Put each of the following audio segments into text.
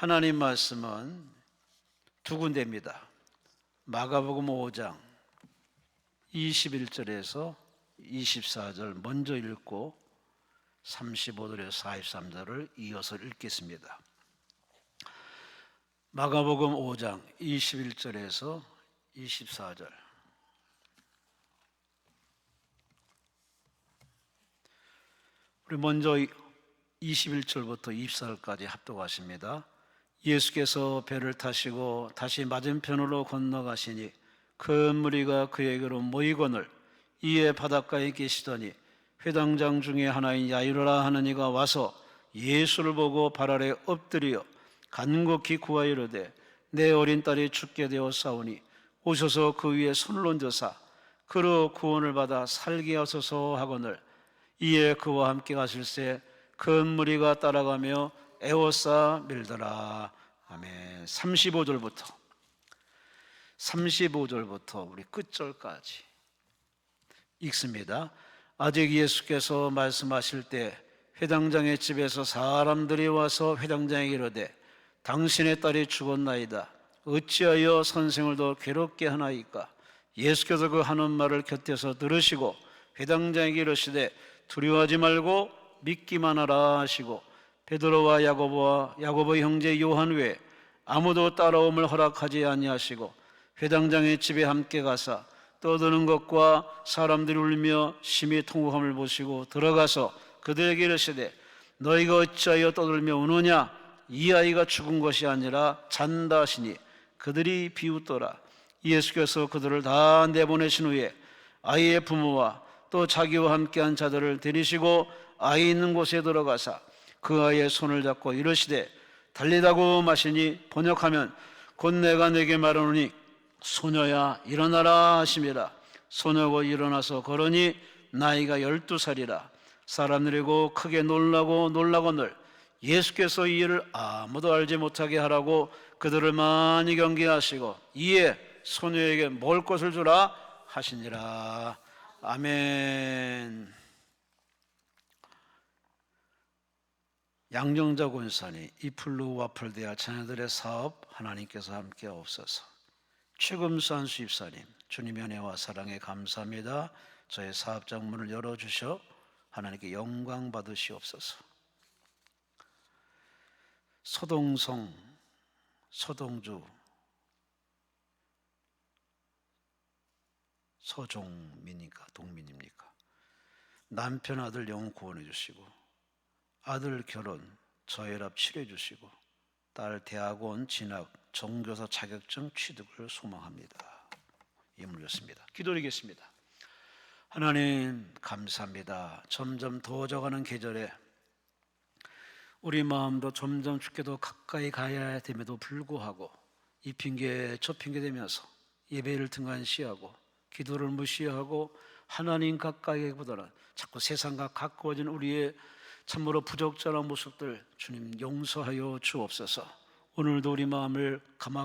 하나님 말씀은 두 군데입니다. 마가복음 5장 21절에서 24절 먼저 읽고 35절에서 43절을 이어서 읽겠습니다. 마가복음 5장 21절에서 24절. 우리 먼저 21절부터 24절까지 합독하십니다. 예수께서 배를 타시고 다시 맞은편으로 건너가시니 큰 무리가 그에게로 모이거늘 이에 바닷가에 계시더니 회당장 중에 하나인 야이로라 하는 이가 와서 예수를 보고 발 아래 엎드려 간곡히 구하여 이르되 내 어린 딸이 죽게 되었사오니 오셔서 그 위에 손을 얹으사 그로 구원을 받아 살게 하소서 하거늘 이에 그와 함께 가실새 큰 무리가 따라가며 에워싸 밀더라. 아멘. 35절부터 우리 끝절까지 읽습니다. 아직 예수께서 말씀하실 때 회당장의 집에서 사람들이 와서 회당장에게 이르되 당신의 딸이 죽었나이다. 어찌하여 선생을 더 괴롭게 하나이까? 예수께서 그 하는 말을 곁에서 들으시고 회당장에게 이르시되 두려워하지 말고 믿기만 하라 하시고 베드로와 야고보의 형제 요한 외에 아무도 따라옴을 허락하지 아니하시고 회당장의 집에 함께 가사 떠드는 것과 사람들이 울며 심히 통곡함을 보시고 들어가서 그들에게 이르시되 너희가 어찌하여 떠들며 우느냐? 이 아이가 죽은 것이 아니라 잔다 하시니 그들이 비웃더라. 예수께서 그들을 다 내보내신 후에 아이의 부모와 또 자기와 함께한 자들을 데리시고 아이 있는 곳에 들어가사 그 아이의 손을 잡고 이르시되 달리다고 마시니 번역하면 곧 내가 내게 말하노니 소녀야 일어나라 하심이라. 소녀가 일어나서 걸으니 나이가 12살이라. 사람들이 고 크게 놀라거늘 예수께서 이 일을 아무도 알지 못하게 하라고 그들을 많이 경계하시고 이에 소녀에게 먹을 것을 주라 하시니라. 아멘. 양정자 권사님, 이플루 와플대학 자녀들의 사업 하나님께서 함께 하옵소서. 최금수한 수입사님, 주님의 은혜와 사랑에 감사합니다. 저의 사업장 문을 열어주셔 하나님께 영광 받으시옵소서. 서동성, 서동주, 서종민입니까? 동민입니까? 남편 아들 영혼 구원해 주시고 아들 결혼 저혈압 치료해 주시고 딸 대학원 진학 정교사 자격증 취득을 소망합니다. 예물렸습니다. 기도드리겠습니다. 하나님 감사합니다. 점점 더워져가는 계절에 우리 마음도 점점 죽게도 가까이 가야 됨에도 불구하고 이 핑계 저 핑계 대면서 예배를 등한시하고 기도를 무시하고 하나님 가까이보다는 자꾸 세상과 가까워진 우리의 참으로 부적절한 모습들 주님 용서하여 주옵소서. 오늘도 우리 마음을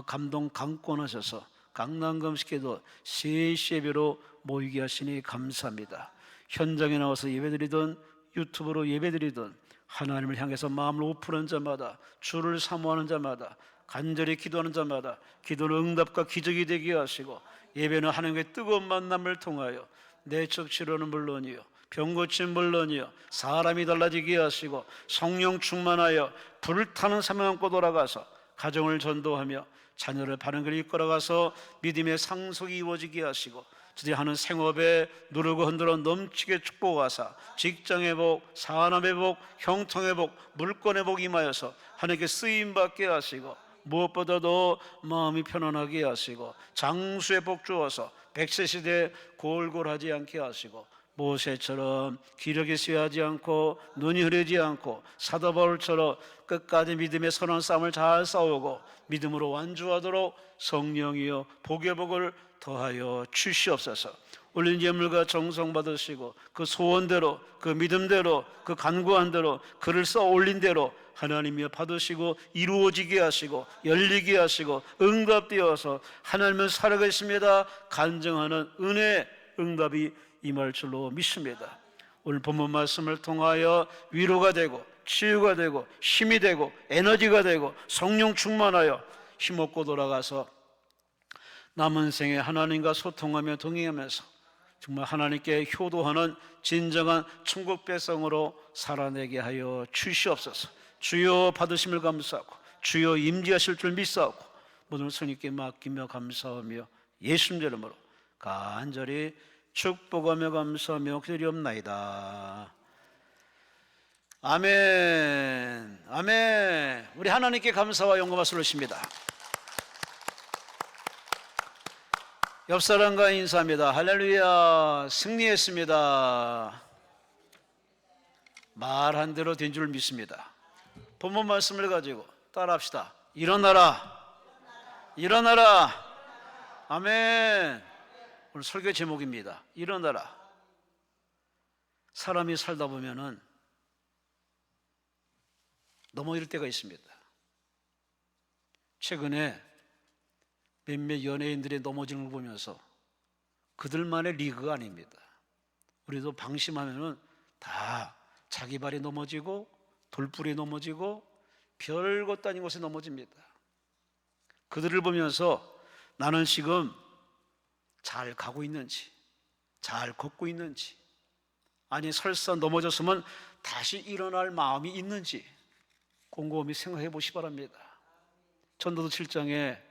감동 강권하셔서 강난금식에도 세시예배로 모이게 하시니 감사합니다. 현장에 나와서 예배드리든 유튜브로 예배드리든 하나님을 향해서 마음을 오픈한 자마다 주를 사모하는 자마다 간절히 기도하는 자마다 기도는 응답과 기적이 되게 하시고 예배는 하나님의 뜨거운 만남을 통하여 내적 치료는 물론이요 병고침 물론이요 사람이 달라지게 하시고 성령 충만하여 불타는 사명 안고 돌아가서 가정을 전도하며 자녀를 바른 길을 이끌어가서 믿음의 상속이 이루어지게 하시고 드디어 하는 생업에 누르고 흔들어 넘치게 축복하사 직장의 복, 산업의 복, 형통의 복, 물권의 복 임하여서 하나님께 쓰임받게 하시고 무엇보다도 마음이 편안하게 하시고 장수의 복 주어서 100세 시대에 골골하지 않게 하시고 모세처럼 기력이 쇠하지 않고 눈이 흐리지 않고 사도 바울처럼 끝까지 믿음의 선한 싸움을 잘 싸우고 믿음으로 완주하도록 성령이여 복의 복을 더하여 주시옵소서. 올린 예물과 정성 받으시고 그 소원대로 그 믿음대로 그 간구한 대로 그를 써 올린 대로 하나님이여 받으시고 이루어지게 하시고 열리게 하시고 응답되어서 하나님은 살아계십니다 간증하는 은혜 응답이 임할 줄로 믿습니다. 오늘 본문 말씀을 통하여 위로가 되고 치유가 되고 힘이 되고 에너지가 되고 성령 충만하여 힘없고 돌아가서 남은 생에 하나님과 소통하며 동행하면서 정말 하나님께 효도하는 진정한 천국 백성으로 살아내게 하여 주시옵소서. 주여 받으심을 감사하고 주여 임재하실 줄 믿사오고 모든 성령께 맡기며 감사하며 예수님 이름으로 간절히 축복하며 감사하며 기도리옵나이다. 아멘. 아멘. 우리 하나님께 감사와 영광을 올리십니다. 옆 사람과 인사합니다. 할렐루야. 승리했습니다. 말한 대로 된 줄 믿습니다. 본문 말씀을 가지고 따라합시다. 일어나라. 일어나라. 아멘. 오늘 설교 제목입니다. 일어나라. 사람이 살다 보면은 넘어질 때가 있습니다. 최근에 몇몇 연예인들이 넘어지는 걸 보면서 그들만의 리그가 아닙니다. 우리도 방심하면은 다 자기 발이 넘어지고 돌불이 넘어지고 별것도 아닌 곳에 넘어집니다. 그들을 보면서 나는 지금 잘 가고 있는지, 잘 걷고 있는지, 아니 설사 넘어졌으면 다시 일어날 마음이 있는지 곰곰이 생각해 보시기 바랍니다. 전도서 7장에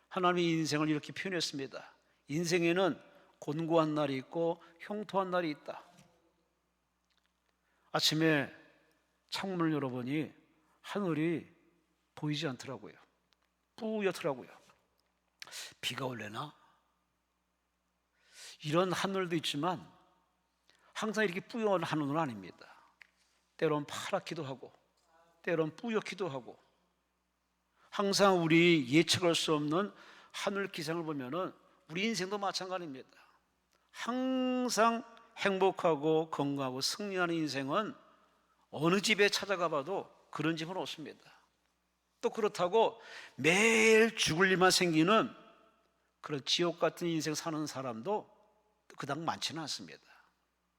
하나님의 인생을 이렇게 표현했습니다. 인생에는 곤고한 날이 있고 형통한 날이 있다. 아침에 창문을 열어보니 하늘이 보이지 않더라고요. 뿌옇더라고요. 비가 올래나? 이런 하늘도 있지만 항상 이렇게 뿌연 하늘은 아닙니다. 때론 파랗기도 하고 때론 뿌옇기도 하고 항상 우리 예측할 수 없는 하늘 기상을 보면은 우리 인생도 마찬가지입니다. 항상 행복하고 건강하고 승리하는 인생은 어느 집에 찾아가 봐도 그런 집은 없습니다. 또 그렇다고 매일 죽을 일만 생기는 그런 지옥 같은 인생 사는 사람도 그닥 많지는 않습니다.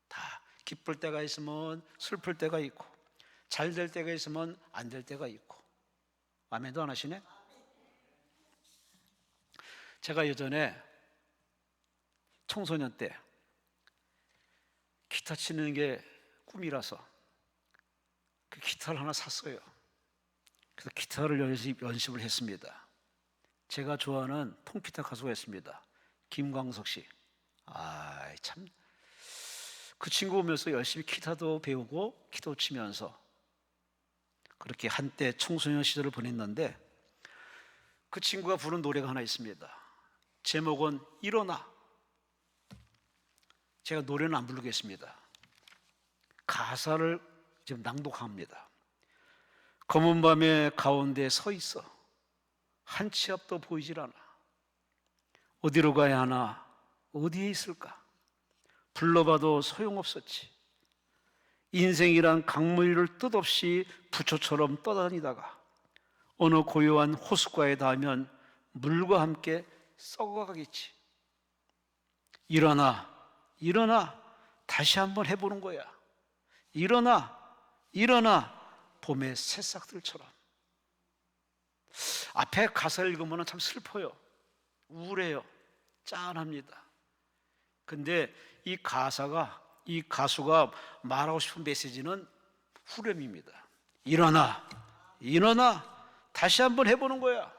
다 기쁠 때가 있으면 슬플 때가 있고 잘 될 때가 있으면 안 될 때가 있고. 아멘도 안 하시네? 제가 예전에 청소년 때 기타 치는 게 꿈이라서 그 기타를 하나 샀어요. 그래서 기타를 연습을 했습니다. 제가 좋아하는 통기타 가수가 있습니다. 김광석 씨. 참 그 친구 오면서 열심히 기타도 배우고 기도 치면서 그렇게 한때 청소년 시절을 보냈는데 그 친구가 부른 노래가 하나 있습니다. 제목은 일어나. 제가 노래는 안 부르겠습니다. 가사를 지금 낭독합니다. 검은 밤의 가운데 서 있어 한 치 앞도 보이질 않아. 어디로 가야 하나? 어디에 있을까? 불러봐도 소용없었지. 인생이란 강물을 뜻없이 부초처럼 떠다니다가 어느 고요한 호숫가에 닿으면 물과 함께 썩어가겠지. 일어나, 일어나, 다시 한번 해보는 거야. 일어나, 일어나, 봄의 새싹들처럼. 앞에 가사 읽으면 참 슬퍼요. 우울해요. 짠합니다. 근데 이 가사가, 이 가수가 말하고 싶은 메시지는 후렴입니다. 일어나, 일어나, 다시 한번 해보는 거야.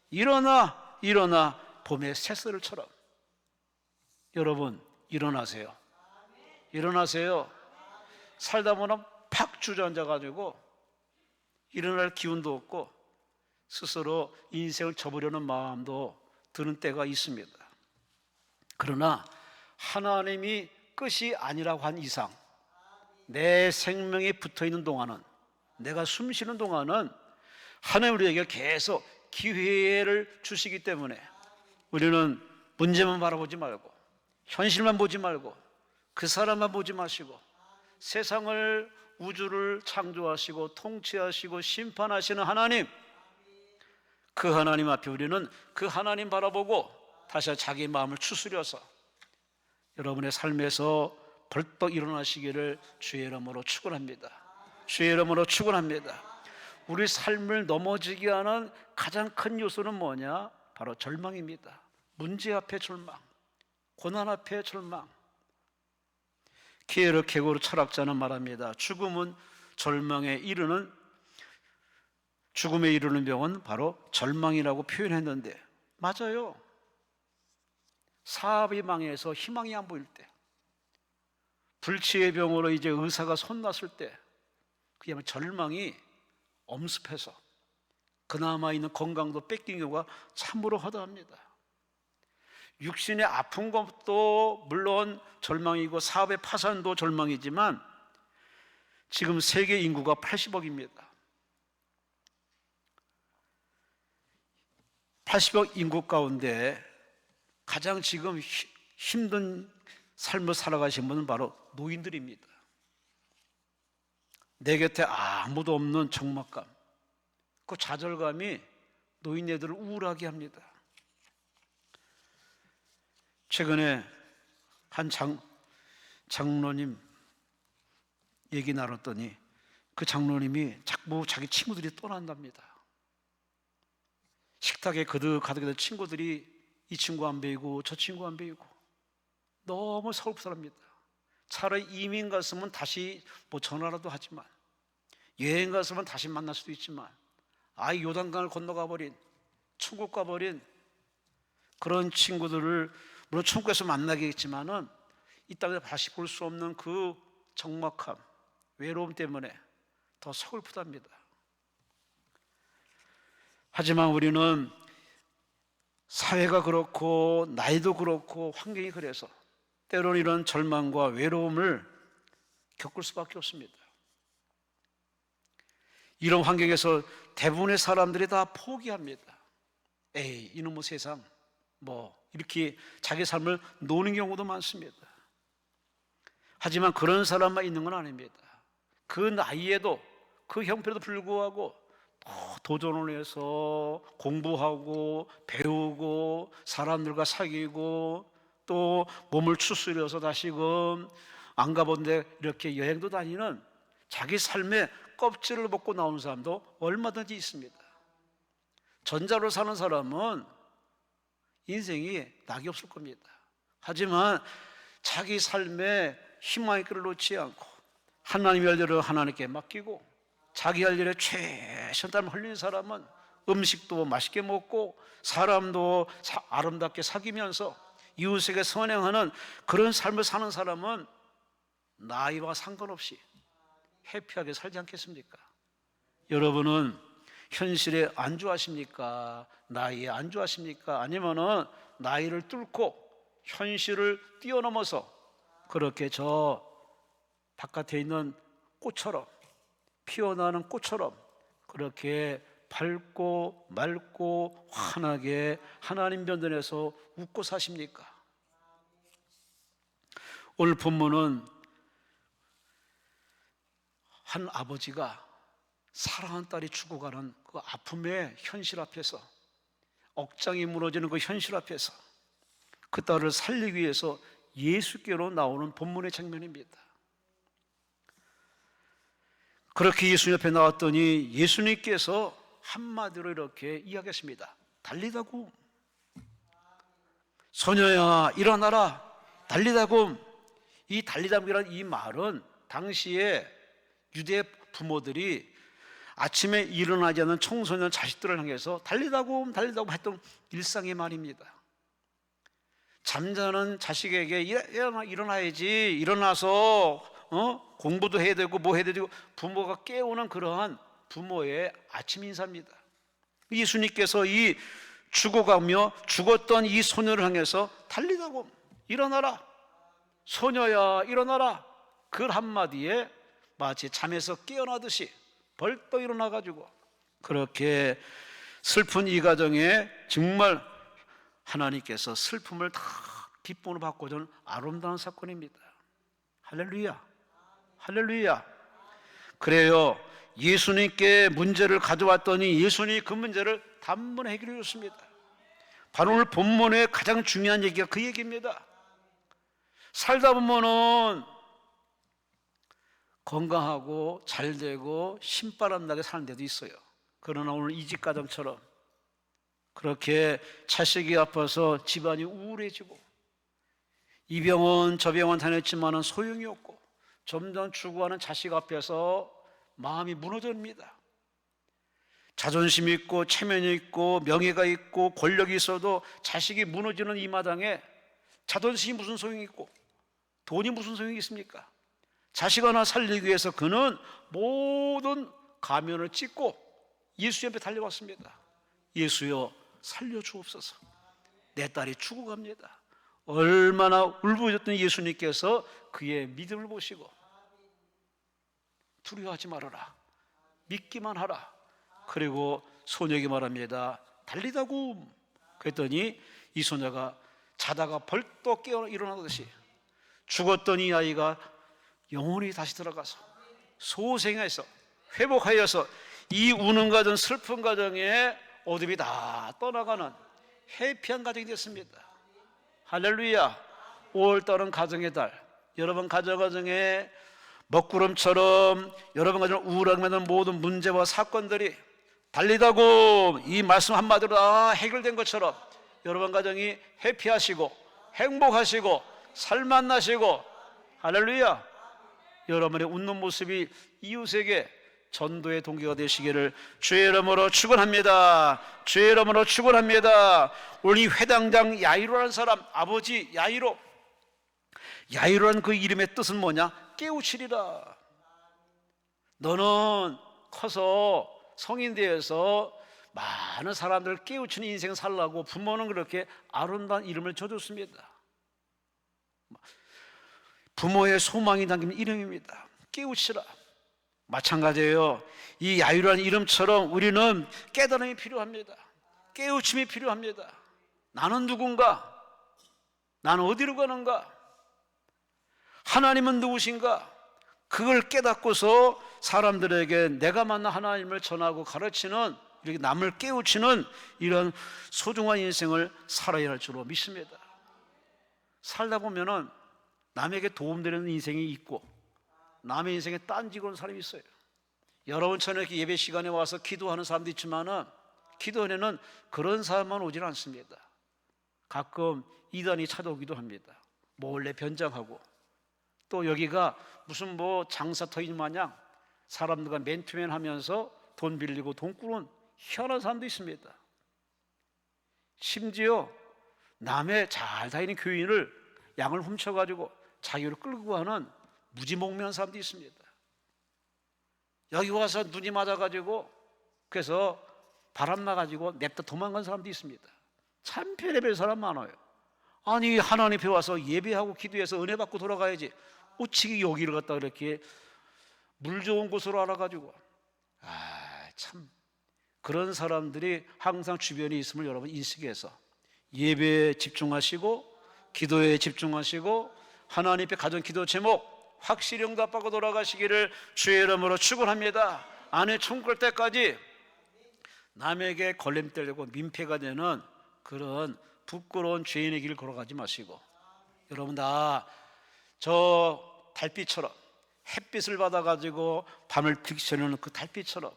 일어나, 일어나, 봄의 새싹들처럼. 여러분, 일어나세요. 일어나세요. 살다 보면 팍 주저앉아가지고 일어날 기운도 없고 스스로 인생을 접으려는 마음도 드는 때가 있습니다. 그러나 하나님이 끝이 아니라고 한 이상 내 생명이 붙어있는 동안은, 내가 숨 쉬는 동안은 하나님 우리에게 계속 기회를 주시기 때문에 우리는 문제만 바라보지 말고 현실만 보지 말고 그 사람만 보지 마시고 세상을, 우주를 창조하시고 통치하시고 심판하시는 하나님, 그 하나님 앞에 우리는 그 하나님 바라보고 다시 자기 마음을 추스려서 여러분의 삶에서 벌떡 일어나시기를 주의 이름으로 축원합니다. 주의 이름으로 축원합니다. 우리 삶을 넘어지게 하는 가장 큰 요소는 뭐냐? 바로 절망입니다. 문제 앞에 절망, 고난 앞에 절망. 키에르 케고르 철학자는 말합니다. 죽음에 이르는 병은 바로 절망이라고 표현했는데 맞아요. 사업이 망해서 희망이 안 보일 때, 불치의 병으로 이제 의사가 손났을 때, 그야말로 절망이 엄습해서 그나마 있는 건강도 뺏긴 경우가 참으로 허다합니다. 육신의 아픈 것도 물론 절망이고 사업의 파산도 절망이지만 지금 세계 인구가 80억입니다. 80억 인구 가운데 가장 지금 힘든 삶을 살아가신 분은 바로 노인들입니다. 내 곁에 아무도 없는 적막감, 그 좌절감이 노인네들을 우울하게 합니다. 최근에 한 장로님 얘기 나눴더니 그 장로님이 자꾸 자기 친구들이 떠난답니다. 식탁에 가득 있는 친구들이 이 친구 안 배우고 저 친구 안 배우고 너무 서글프답니다. 차라리 이민 갔으면 다시 전화라도 하지만, 여행 갔으면 다시 만날 수도 있지만, 아예 요단강을 건너가 버린, 천국 가버린 그런 친구들을 물론 천국에서 만나겠지만은 이 땅에서 다시 볼 수 없는 그 적막함, 외로움 때문에 더 서글프답니다. 하지만 우리는 사회가 그렇고 나이도 그렇고 환경이 그래서 때로는 이런 절망과 외로움을 겪을 수밖에 없습니다. 이런 환경에서 대부분의 사람들이 다 포기합니다. 에이, 이놈의 세상, 이렇게 자기 삶을 노는 경우도 많습니다. 하지만 그런 사람만 있는 건 아닙니다. 그 나이에도, 그 형편에도 불구하고 도전을 해서 공부하고 배우고 사람들과 사귀고 또 몸을 추스려서 다시금 안 가본 데 이렇게 여행도 다니는 자기 삶의 껍질을 벗고 나오는 사람도 얼마든지 있습니다. 전자로 사는 사람은 인생이 낙이 없을 겁니다. 하지만 자기 삶에 희망의 끈을 놓지 않고 하나님의 열매를 하나님께 맡기고 자기 할 일에 최선을 흘리는 사람은 음식도 맛있게 먹고 사람도 아름답게 사귀면서 이웃에게 선행하는 그런 삶을 사는 사람은 나이와 상관없이 해피하게 살지 않겠습니까? 여러분은 현실에 안주하십니까? 나이에 안주하십니까? 아니면은 나이를 뚫고 현실을 뛰어넘어서 그렇게 저 바깥에 있는 꽃처럼, 피어나는 꽃처럼 그렇게 밝고 맑고 환하게 하나님 변전에서 웃고 사십니까? 오늘 본문은 한 아버지가 사랑하는 딸이 죽어가는 그 아픔의 현실 앞에서, 억장이 무너지는 그 현실 앞에서 그 딸을 살리기 위해서 예수께로 나오는 본문의 장면입니다. 그렇게 예수님 옆에 나왔더니 예수님께서 한마디로 이렇게 이야기했습니다. 달리다굼, 소녀야 일어나라. 달리다굼. 이 달리다굼이라는 이 말은 당시에 유대 부모들이 아침에 일어나지 않는 청소년 자식들을 향해서 달리다굼 달리다굼 했던 일상의 말입니다. 잠자는 자식에게 일어나야지, 일어나서 공부도 해야 되고 뭐 해야 되고 부모가 깨우는 그러한 부모의 아침 인사입니다. 예수님께서 이 죽어가며 죽었던 이 소녀를 향해서 달리다굼, 일어나라. 소녀야 일어나라. 그 한마디에 마치 잠에서 깨어나듯이 벌떡 일어나가지고 그렇게 슬픈 이 가정에 정말 하나님께서 슬픔을 다 기쁨으로 바꿔주는 아름다운 사건입니다. 할렐루야, 할렐루야. 그래요, 예수님께 문제를 가져왔더니 예수님이 그 문제를 단번에 해결해 줬습니다. 바로 오늘 본문의 가장 중요한 얘기가 그 얘기입니다. 살다 보면은 건강하고 잘되고 신바람 나게 사는 데도 있어요. 그러나 오늘 이집 가정처럼 그렇게 자식이 아파서 집안이 우울해지고 이 병원 저 병원 다녔지만은 소용이 없고 점점 죽어가는 자식 앞에서 마음이 무너집니다. 자존심이 있고 체면이 있고 명예가 있고 권력이 있어도 자식이 무너지는 이 마당에 자존심이 무슨 소용이 있고 돈이 무슨 소용이 있습니까? 자식 하나 살리기 위해서 그는 모든 가면을 찢고 예수 옆에 달려왔습니다. 예수여 살려주옵소서. 내 딸이 죽어갑니다. 얼마나 울부짖었던 예수님께서 그의 믿음을 보시고 두려워하지 말아라, 믿기만 하라. 그리고 소녀에게 말합니다. 달리다고. 그랬더니 이 소녀가 자다가 벌떡 깨어 일어나듯이 죽었던 이 아이가 영혼이 다시 들어가서 소생해서 회복하여서 이 우는 가정, 슬픈 가정에 어둠이 다 떠나가는 해피한 가정이 됐습니다. 할렐루야. 5월달은 가정의 달. 여러분 가정에 먹구름처럼 여러분 가정 우울하게 만든 모든 문제와 사건들이 달리다고 이 말씀 한마디로 다 해결된 것처럼 여러분 가정이 해피하시고 행복하시고 살만나시고 할렐루야. 여러분의 웃는 모습이 이웃에게 전도의 동기가 되시기를 주의 이름으로 축원합니다. 주의 이름으로 축원합니다. 오늘 이 회당장 야이로라는 사람, 아버지 야이로라는 그 이름의 뜻은 뭐냐? 깨우치리라. 너는 커서 성인 되어서 많은 사람들을 깨우치는 인생 살라고 부모는 그렇게 아름다운 이름을 줘줬습니다. 부모의 소망이 담긴 이름입니다. 깨우치라. 마찬가지예요. 이 야유라는 이름처럼 우리는 깨달음이 필요합니다. 깨우침이 필요합니다. 나는 누군가? 나는 어디로 가는가? 하나님은 누구신가? 그걸 깨닫고서 사람들에게 내가 만난 하나님을 전하고 가르치는, 이렇게 남을 깨우치는 이런 소중한 인생을 살아야 할 줄로 믿습니다. 살다 보면은 남에게 도움되는 인생이 있고 남의 인생에 딴지 거는 사람이 있어요. 여러분처럼 이렇게 예배 시간에 와서 기도하는 사람도 있지만은 기도원에는 그런 사람만 오질 않습니다. 가끔 이단이 찾아오기도 합니다. 몰래 변장하고, 또 여기가 무슨 뭐 장사터인 마냥 사람들과 맨투맨 하면서 돈 빌리고 돈 꾸는 희한한 사람도 있습니다. 심지어 남의 잘 다니는 교인을 양을 훔쳐가지고 자기를 끌고 가는 무지몽매한 사람도 있습니다. 여기 와서 눈이 맞아가지고 그래서 바람 나가지고 냅다 도망간 사람도 있습니다. 참 별의별 사람 많아요. 아니 하나님 앞에 와서 예배하고 기도해서 은혜 받고 돌아가야지 어찌 여기를 갖다 이렇게 물 좋은 곳으로 알아가지고, 참 그런 사람들이 항상 주변에 있음을 여러분 인식해서 예배에 집중하시고 기도에 집중하시고 하나님 앞에 가정 기도 제목 확실히 응답받고 돌아가시기를 주의 이름으로 축원합니다. 안에 총 끌 때까지 남에게 걸림돌되고 민폐가 되는 그런 부끄러운 죄인의 길을 걸어가지 마시고, 여러분 다 저 달빛처럼 햇빛을 받아가지고 밤을 비추는 그 달빛처럼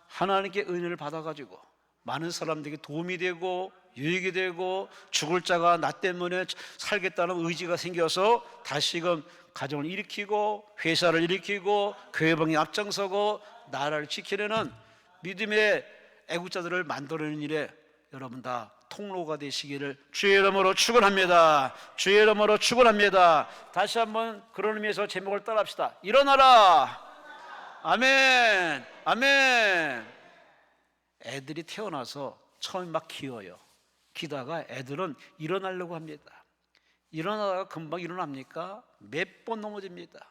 하나님께 은혜를 받아가지고 많은 사람들에게 도움이 되고 유익이 되고 죽을 자가 나 때문에 살겠다는 의지가 생겨서 다시금 가정을 일으키고 회사를 일으키고 교회방에 앞장서고 나라를 지키려는 믿음의 애국자들을 만들어내는 일에 여러분 다 통로가 되시기를 주의 이름으로 축원합니다. 주의 이름으로 축원합니다. 다시 한번 그런 의미에서 제목을 따라합시다. 일어나라. 아멘. 아멘. 애들이 태어나서 처음에 막 기어요. 기다가 애들은 일어나려고 합니다. 일어나다가 금방 일어납니까? 몇 번 넘어집니다.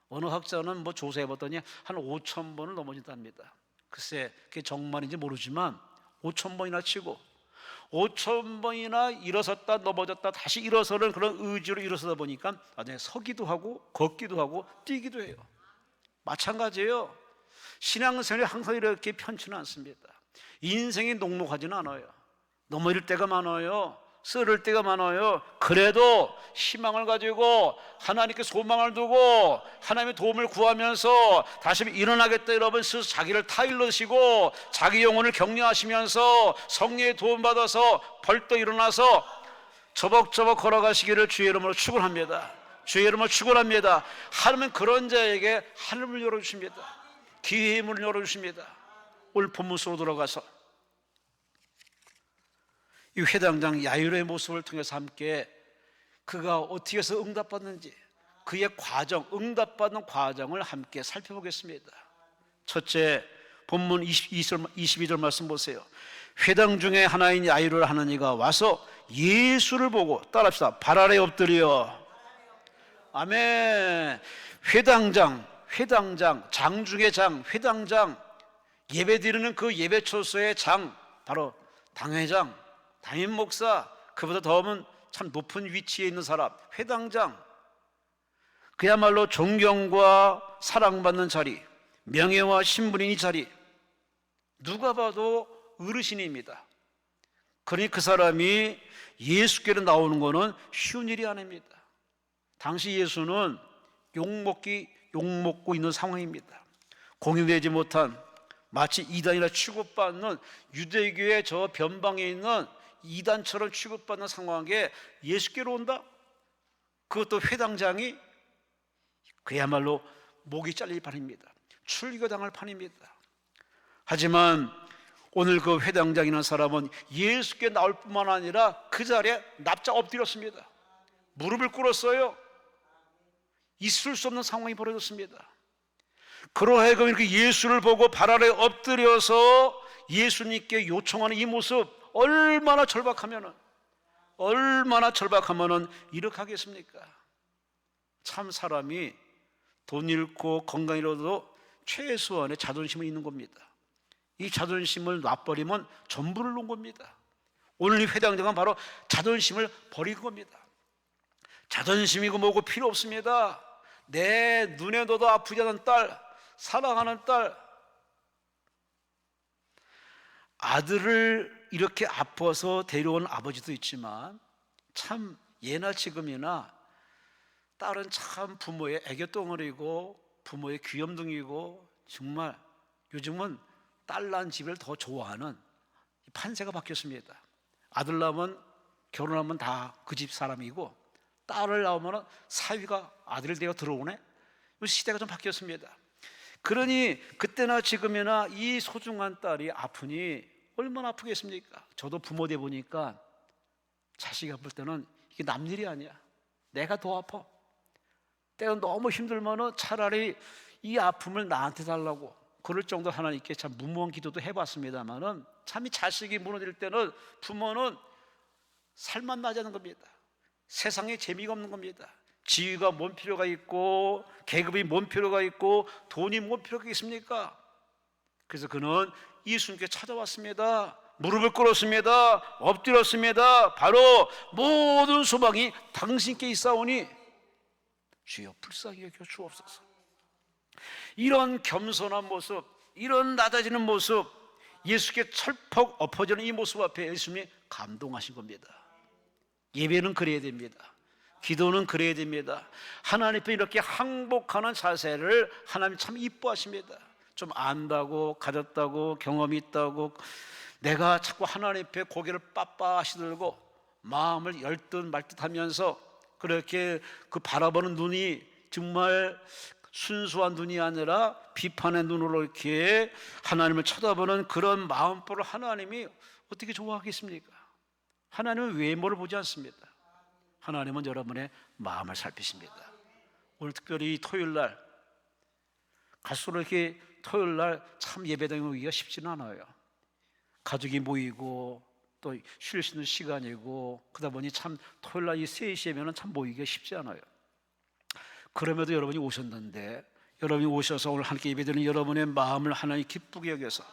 어느 학자는 뭐 조사해봤더니 한 5,000번을 넘어진답니다. 글쎄 그게 정말인지 모르지만 5,000번이나 치고 5,000번이나 일어섰다 넘어졌다 다시 일어서는 그런 의지로 일어서다 보니까 나중에 서기도 하고 걷기도 하고 뛰기도 해요. 마찬가지예요. 신앙생활이 항상 이렇게 편치는 않습니다. 인생이 녹록하지는 않아요. 넘어질 때가 많아요. 쓰를 때가 많아요. 그래도 희망을 가지고 하나님께 소망을 두고 하나님의 도움을 구하면서 다시 일어나겠다 여러분 스스로 자기를 타일러시고 자기 영혼을 격려하시면서 성령의 도움받아서 벌떡 일어나서 저벅저벅 걸어가시기를 주의 이름으로 축원합니다. 주의 이름으로 축원합니다. 하나님은 그런 자에게 하늘을 열어주십니다. 기회의 문을 열어주십니다. 오늘 본문 속으로 들어가서 이 회당장 야이로의 모습을 통해서 함께 그가 어떻게 해서 응답받는지 그의 과정, 응답받는 과정을 함께 살펴보겠습니다. 첫째, 본문 22절 말씀 보세요. 회당 중에 하나인 야이로를 하는 이가 와서 예수를 보고 따라합시다. 발 아래 엎드려. 아멘. 회당장, 장 중의 장, 회당장, 예배 드리는 그 예배처소의 장, 바로 당회장, 담임 목사, 그보다 더하면 참 높은 위치에 있는 사람, 회당장, 그야말로 존경과 사랑받는 자리, 명예와 신분인 자리, 누가 봐도 어르신입니다. 그러니 그 사람이 예수께로 나오는 것은 쉬운 일이 아닙니다. 당시 예수는 욕먹고 있는 상황입니다. 공유되지 못한 마치 이단이라 취급받는 유대교의 저 변방에 있는 이단처럼 취급받는 상황에 예수께로 온다? 그것도 회당장이 그야말로 목이 잘릴 판입니다. 출교당할 판입니다. 하지만 오늘 그 회당장이라는 사람은 예수께 나올 뿐만 아니라 그 자리에 납작 엎드렸습니다. 무릎을 꿇었어요. 있을 수 없는 상황이 벌어졌습니다. 그러하여금 이렇게 예수를 보고 발 아래 엎드려서 예수님께 요청하는 이 모습 얼마나 절박하면은 이렇게 하겠습니까? 참 사람이 돈 잃고 건강 잃어도 최소한의 자존심은 있는 겁니다. 이 자존심을 놔버리면 전부를 놓은 겁니다. 오늘 이 회당장은 바로 자존심을 버린 겁니다. 자존심이고 뭐고 필요 없습니다. 내 눈에 넣어도 아프지 않은 딸, 사랑하는 딸, 아들을 이렇게 아파서 데려온 아버지도 있지만 참 예나 지금이나 딸은 참 부모의 애교덩어리고 부모의 귀염둥이고 정말 요즘은 딸 낳은 집을 더 좋아하는 판세가 바뀌었습니다. 아들 낳으면 결혼하면 다 그 집 사람이고 딸을 낳으면 사위가 아들을 데려 들어오네. 시대가 좀 바뀌었습니다. 그러니 그때나 지금이나 이 소중한 딸이 아프니 얼마나 아프겠습니까? 저도 부모 돼 보니까 자식이 아플 때는 이게 남 일이 아니야. 내가 더 아파. 때가 너무 힘들면은 차라리 이 아픔을 나한테 달라고 그럴 정도 하나님께 참 무모한 기도도 해봤습니다만은 참 이 자식이 무너질 때는 부모는 살만 나자는 겁니다. 세상에 재미가 없는 겁니다. 지위가 뭔 필요가 있고 계급이 뭔 필요가 있고 돈이 뭔 필요가 있습니까? 그래서 그는 예수님께 찾아왔습니다. 무릎을 꿇었습니다. 엎드렸습니다. 바로 모든 소망이 당신께 있사오니 주여 불쌍히 여겨 주옵소서. 이런 겸손한 모습, 이런 낮아지는 모습, 예수께 철퍽 엎어지는 이 모습 앞에 예수님이 감동하신 겁니다. 예배는 그래야 됩니다. 기도는 그래야 됩니다. 하나님 앞에 이렇게 항복하는 자세를 하나님 참 이뻐하십니다. 좀 안다고 가졌다고 경험이 있다고 내가 자꾸 하나님 앞에 고개를 빳빳이 들고 마음을 열듯 말듯 하면서 그렇게 그 바라보는 눈이 정말 순수한 눈이 아니라 비판의 눈으로 이렇게 하나님을 쳐다보는 그런 마음보를 하나님이 어떻게 좋아하겠습니까? 하나님은 외모를 보지 않습니다. 하나님은 여러분의 마음을 살피십니다. 오늘 특별히 토요일 날 갈수록 이렇게 토요일 날 참 예배당에 오기가 쉽지는 않아요. 가족이 모이고 또 쉴 수 있는 시간이고 그러다 보니 참 토요일 날 이 3시에면 참 모이기가 쉽지 않아요. 그럼에도 여러분이 오셨는데 여러분이 오셔서 오늘 함께 예배드리는 여러분의 마음을 하나님 기쁘게 여겨서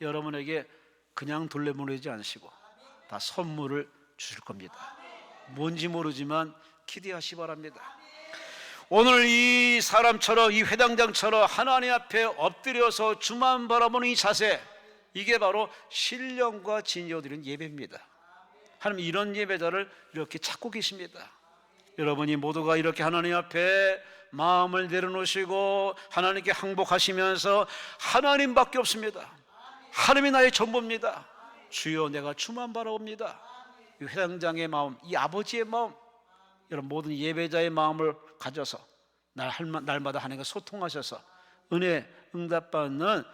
여러분에게 그냥 돌려보내지 않으시고 다 선물을 주실 겁니다. 뭔지 모르지만 기대하시 바랍니다. 오늘 이 사람처럼 이 회당장처럼 하나님 앞에 엎드려서 주만 바라보는 이 자세, 이게 바로 신령과 진리로 드리는 예배입니다. 하나님 이런 예배자를 이렇게 찾고 계십니다. 여러분이 모두가 이렇게 하나님 앞에 마음을 내려놓으시고 하나님께 항복하시면서 하나님밖에 없습니다. 하나님이 나의 전부입니다. 주여 내가 주만 바라옵니다. 이 회당장의 마음, 이 아버지의 마음, 여러분 모든 예배자의 마음을 가져서 날마다 하나님과 소통하셔서 은혜 응답받는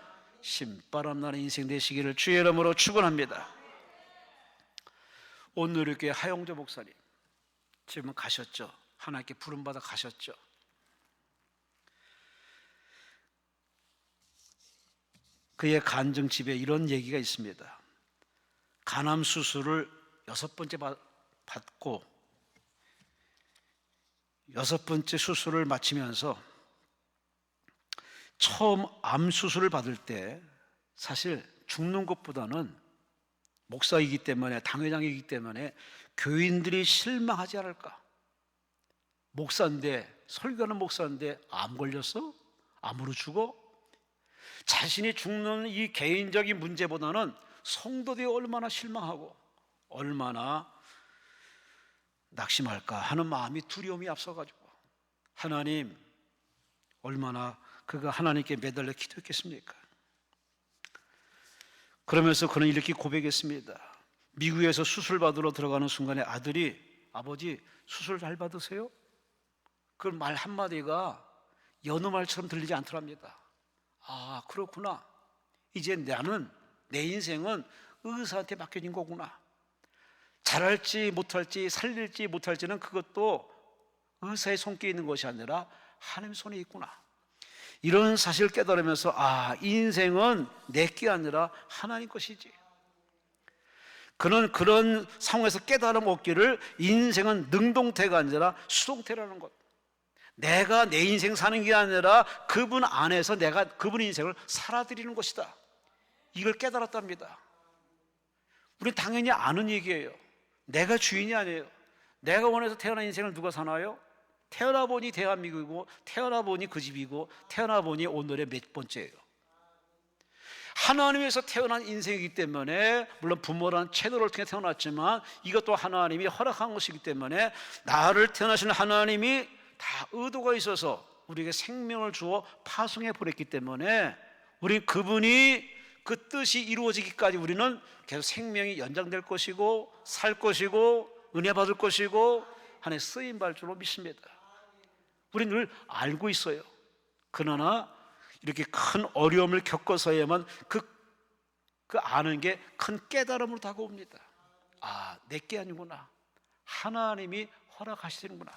신바람 나는 인생 되시기를 주의 이름으로 축원합니다. 오늘 이렇게 하영조 목사님 지금 가셨죠. 하나님께 부름받아 가셨죠. 그의 간증집에 이런 얘기가 있습니다. 간암 수술을 6번째 받고 6번째 수술을 마치면서 처음 암 수술을 받을 때 사실 죽는 것보다는 목사이기 때문에, 당회장이기 때문에 교인들이 실망하지 않을까. 목사인데, 설교하는 목사인데 암 걸렸어? 암으로 죽어? 자신이 죽는 이 개인적인 문제보다는 성도들이 얼마나 실망하고 얼마나 낙심할까 하는 마음이, 두려움이 앞서가지고 하나님, 얼마나 그가 하나님께 매달려 기도했겠습니까? 그러면서 그는 이렇게 고백했습니다. 미국에서 수술 받으러 들어가는 순간에 아들이, 아버지 수술 잘 받으세요? 그 말 한마디가 여느 말처럼 들리지 않더랍니다. 아, 그렇구나. 이제 나는, 내 인생은 의사한테 맡겨진 거구나. 잘할지 못할지, 살릴지 못할지는 그것도 의사의 손길에 있는 것이 아니라 하나님 손에 있구나. 이런 사실을 깨달으면서 인생은 내 게 아니라 하나님 것이지. 그는 그런 상황에서 깨달음 얻기를 인생은 능동태가 아니라 수동태라는 것. 내가 내 인생 사는 게 아니라 그분 안에서 내가 그분의 인생을 살아드리는 것이다. 이걸 깨달았답니다. 우리는 당연히 아는 얘기예요. 내가 주인이 아니에요. 내가 원해서 태어난 인생을 누가 사나요? 태어나 보니 대한민국이고, 태어나 보니 그 집이고, 태어나 보니 오늘의 몇 번째예요. 하나님에서 태어난 인생이기 때문에, 물론 부모라는 채널을 통해 태어났지만 이것도 하나님이 허락한 것이기 때문에, 나를 태어나신 하나님이 다 의도가 있어서 우리에게 생명을 주어 파송해 보냈기 때문에, 우리 그분이 그 뜻이 이루어지기까지 우리는 계속 생명이 연장될 것이고, 살 것이고, 은혜 받을 것이고 하나님의 쓰임 받을 줄로 믿습니다. 우리는 늘 알고 있어요. 그러나 이렇게 큰 어려움을 겪어서야만 그 아는 게 큰 깨달음으로 다가옵니다. 아, 내게 아니구나. 하나님이 허락하시는구나.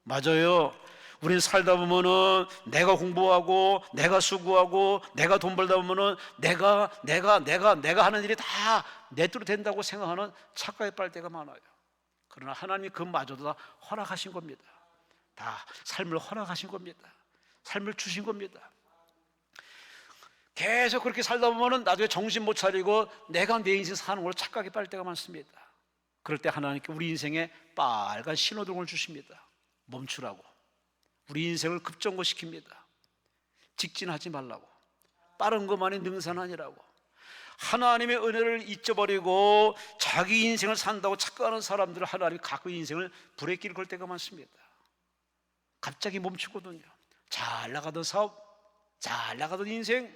맞아요. 우린 살다 보면은 내가 공부하고, 내가 수고하고, 내가 돈 벌다 보면은 내가 하는 일이 다 내 뜻으로 된다고 생각하는 착각에 빠질 때가 많아요. 그러나 하나님이 그마저도 다 허락하신 겁니다. 다 삶을 허락하신 겁니다. 삶을 주신 겁니다. 계속 그렇게 살다 보면은 나중에 정신 못 차리고 내가 내 인생 사는 걸로 착각에 빠질 때가 많습니다. 그럴 때 하나님께 우리 인생에 빨간 신호등을 주십니다. 멈추라고. 우리 인생을 급정거시킵니다. 직진하지 말라고. 빠른 것만이 능사는 아니라고. 하나님의 은혜를 잊어버리고 자기 인생을 산다고 착각하는 사람들을 하나님이 가끔 인생을 브레이크를 걸 때가 많습니다. 갑자기 멈추거든요. 잘 나가던 사업, 잘 나가던 인생,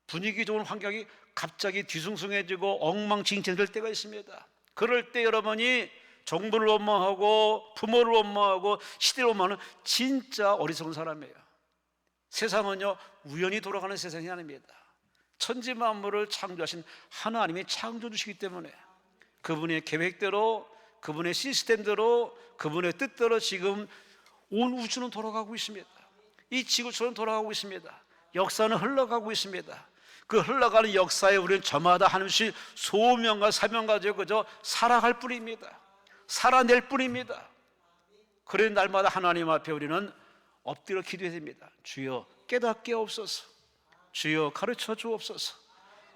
분위기 좋은 환경이 갑자기 뒤숭숭해지고 엉망진창될 때가 있습니다. 그럴 때 여러분이 정부를 원망하고 부모를 원망하고 시대를 원망하는 진짜 어리석은 사람이에요. 세상은요, 우연히 돌아가는 세상이 아닙니다. 천지 만물을 창조하신 하나님이 창조주시기 때문에 그분의 계획대로, 그분의 시스템대로, 그분의 뜻대로 지금 온 우주는 돌아가고 있습니다. 이 지구촌은 돌아가고 있습니다. 역사는 흘러가고 있습니다. 그 흘러가는 역사에 우리는 저마다 하나님의 소명과 사명 가지고 그저 살아갈 뿐입니다. 살아낼 뿐입니다. 그런 날마다 하나님 앞에 우리는 엎드려 기도해야 됩니다. 주여 깨닫게 없소서. 주여 가르쳐 주옵소서.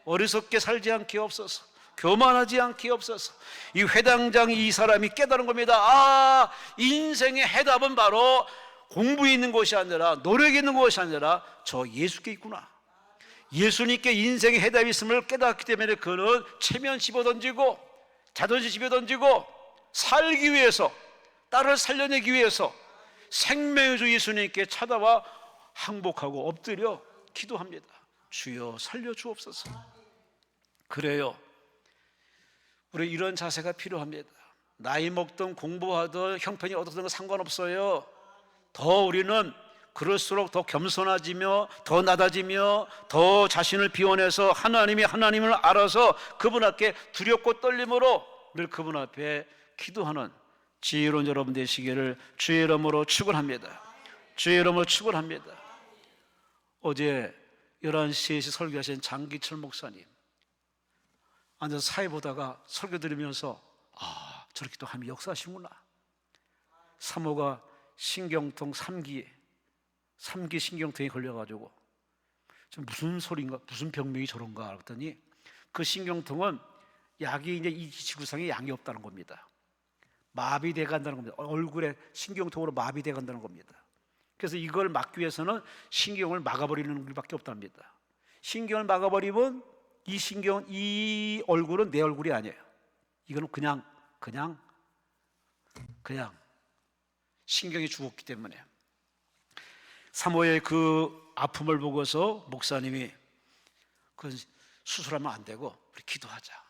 어리석게 살지 않게 없소서. 교만하지 않게 없소서. 이 회당장 이 사람이 깨달은 겁니다. 아, 인생의 해답은 바로 공부에 있는 것이 아니라, 노력에 있는 것이 아니라 저 예수께 있구나. 예수님께 인생의 해답이 있음을 깨닫기 때문에 그는 체면 집어던지고 자존심 집에 던지고 살기 위해서, 딸을 살려내기 위해서 생명의 주 예수님께 찾아와 항복하고 엎드려 기도합니다. 주여 살려주옵소서. 그래요, 우리 이런 자세가 필요합니다. 나이 먹든 공부하든 형편이 어떻든 상관없어요. 더 우리는 그럴수록 더 겸손해지며 더 낮아지며 더 자신을 비워내서 하나님이 하나님을 알아서 그분 앞에 두렵고 떨림으로 늘 그분 앞에 기도하는 지혜로운 여러분 되시기를 주의 이름으로 축원합니다. 주의 이름으로 축원합니다. 어제 11시에 설교하신 장기철 목사님 앉아서 사회 보다가 설교 들으면서 저렇게 또 하나님이 역사하시구나. 사모가 신경통 3기 신경통에 걸려가지고 무슨 소리인가, 무슨 병명이 저런가 그랬더니 그 신경통은 약이 이제 이 지구상에 양이 없다는 겁니다. 마비돼 간다는 겁니다. 얼굴에 신경통으로 마비돼 간다는 겁니다. 그래서 이걸 막기 위해서는 신경을 막아버리는 길밖에 없답니다. 신경을 막아버리면 이 얼굴은 내 얼굴이 아니에요. 이거는 그냥 신경이 죽었기 때문에. 사모의 그 아픔을 보고서 목사님이 그 수술하면 안 되고 우리 기도하자.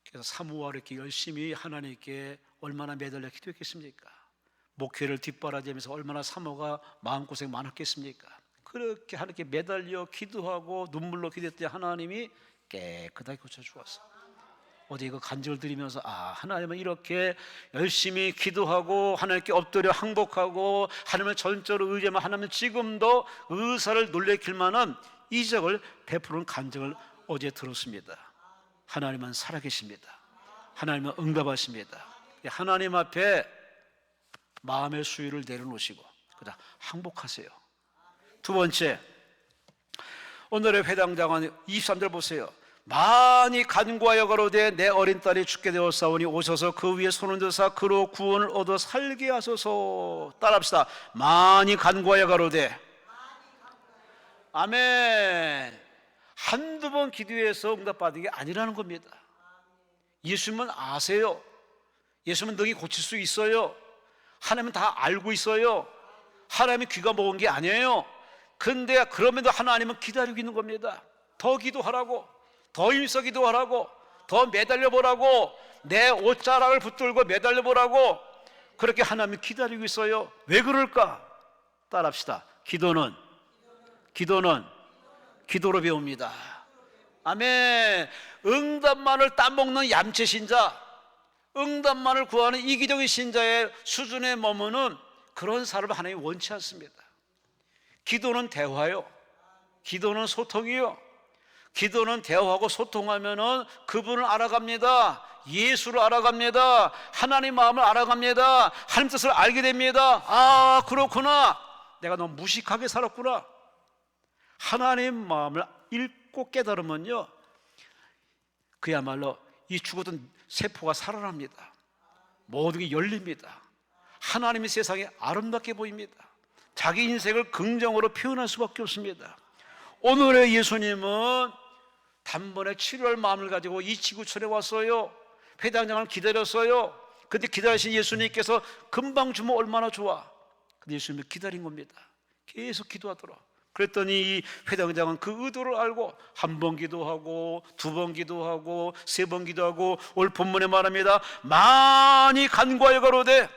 그래서 사모와 이렇게 열심히 하나님께 얼마나 매달려 기도했겠습니까? 목회를 뒷바라지면서 얼마나 사모가 마음고생 많았겠습니까? 그렇게 하나님께 매달려 기도하고 눈물로 기도했더니 하나님이 깨끗하게 고쳐주었어. 어제 이거 간증을 드리면서 하나님은 이렇게 열심히 기도하고 하나님께 엎드려 항복하고 하나님을 전적으로 의지하면 하나님은 지금도 의사를 놀래킬 만한 이적을 베푸는 간증을 어제 들었습니다. 하나님은 살아계십니다. 하나님은 응답하십니다. 하나님 앞에 마음의 수위를 내려놓으시고 그다음 항복하세요. 두 번째, 오늘의 회당장은 23절 보세요. 많이 간구하여 가로되 내 어린 딸이 죽게 되었사오니 오셔서 그 위에 손을 드사 그로 구원을 얻어 살게 하소서. 따라합시다. 많이 간구하여 가로되. 아멘. 한두 번 기도해서 응답받은 게 아니라는 겁니다. 예수님은 아세요. 예수님은 너희 고칠 수 있어요. 하나님은 다 알고 있어요. 하나님이 귀가 먹은 게 아니에요. 근데 그럼에도 하나님은 기다리고 있는 겁니다. 더 기도하라고, 더 힘써 기도하라고, 더 매달려 보라고, 내 옷자락을 붙들고 매달려 보라고 그렇게 하나님이 기다리고 있어요. 왜 그럴까? 따라합시다. 기도는 기도로 배웁니다. 아멘. 응답만을 따먹는 얌체 신자, 응답만을 구하는 이기적인 신자의 수준에 머무는 그런 사람을 하나님이 원치 않습니다. 기도는 대화요. 기도는 소통이요. 기도는 대화하고 소통하면은 그분을 알아갑니다. 예수를 알아갑니다. 하나님 마음을 알아갑니다. 하나님 뜻을 알게 됩니다. 그렇구나. 내가 너무 무식하게 살았구나. 하나님 마음을 읽고 깨달으면요, 그야말로 이 죽었던 세포가 살아납니다. 모든 게 열립니다. 하나님이 세상에 아름답게 보입니다. 자기 인생을 긍정으로 표현할 수밖에 없습니다. 오늘의 예수님은 단번에 치료할 마음을 가지고 이 지구촌에 왔어요. 회당장을 기다렸어요. 근데 기다리신 예수님께서 금방 주면 얼마나 좋아. 근데 예수님이 기다린 겁니다. 계속 기도하더라. 그랬더니 이 회당장은 그 의도를 알고 한 번 기도하고 두 번 기도하고 세 번 기도하고 오늘 본문에 말합니다. 많이 간구하여 가로되